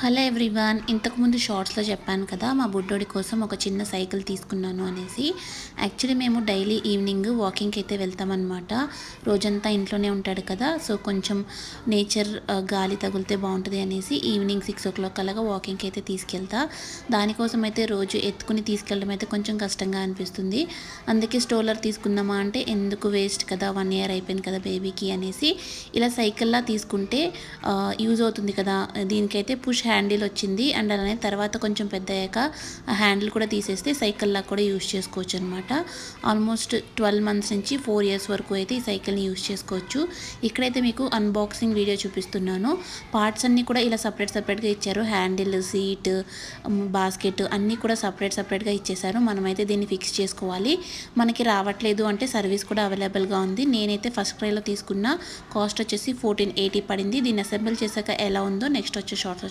Hello everyone. ఇంతకుముందు షార్ట్స్లో చెప్పాను కదా, మా బుడ్డోడి కోసం ఒక చిన్న సైకిల్ తీసుకున్నాను అనేసి. యాక్చువల్లీ మేము డైలీ ఈవినింగ్ వాకింగ్కి అయితే వెళ్తామన్నమాట. రోజంతా ఇంట్లోనే ఉంటాడు కదా, సో కొంచెం నేచర్ గాలి తగిలితే బాగుంటుంది అనేసి ఈవినింగ్ 6 o'clock అలాగా వాకింగ్కి అయితే తీసుకెళ్తా. దానికోసం అయితే రోజు ఎత్తుకుని తీసుకెళ్ళడం అయితే కొంచెం కష్టంగా అనిపిస్తుంది. అందుకే స్ట్రోలర్ తీసుకుందామా అంటే ఎందుకు, వేస్ట్ కదా, 1 year అయిపోయింది కదా బేబీకి అనేసి ఇలా సైకిల్లా తీసుకుంటే యూజ్ అవుతుంది కదా. దీనికైతే పుష్ హ్యాండిల్ వచ్చింది, అండ్ అలానే తర్వాత కొంచెం పెద్ద అయ్యాక ఆ హ్యాండిల్ కూడా తీసేస్తే సైకిల్లా కూడా యూజ్ చేసుకోవచ్చు అనమాట. ఆల్మోస్ట్ 12 months నుంచి 4 years వరకు అయితే ఈ సైకిల్ని యూజ్ చేసుకోవచ్చు. ఇక్కడైతే మీకు అన్బాక్సింగ్ వీడియో చూపిస్తున్నాను. పార్ట్స్ అన్నీ కూడా ఇలా సపరేట్గా ఇచ్చారు. హ్యాండిల్, సీట్, బాస్కెట్ అన్నీ కూడా సపరేట్గా ఇచ్చేసారు. మనమైతే దీన్ని ఫిక్స్ చేసుకోవాలి. మనకి రావట్లేదు అంటే సర్వీస్ కూడా అవైలబుల్గా ఉంది. నేనైతే ఫస్ట్ క్రైలో తీసుకున్న కాస్ట్ వచ్చేసి 1480 పడింది. దీన్ని అసెంబుల్ చేశాక ఎలా ఉందో నెక్స్ట్ వచ్చే షార్ట్స్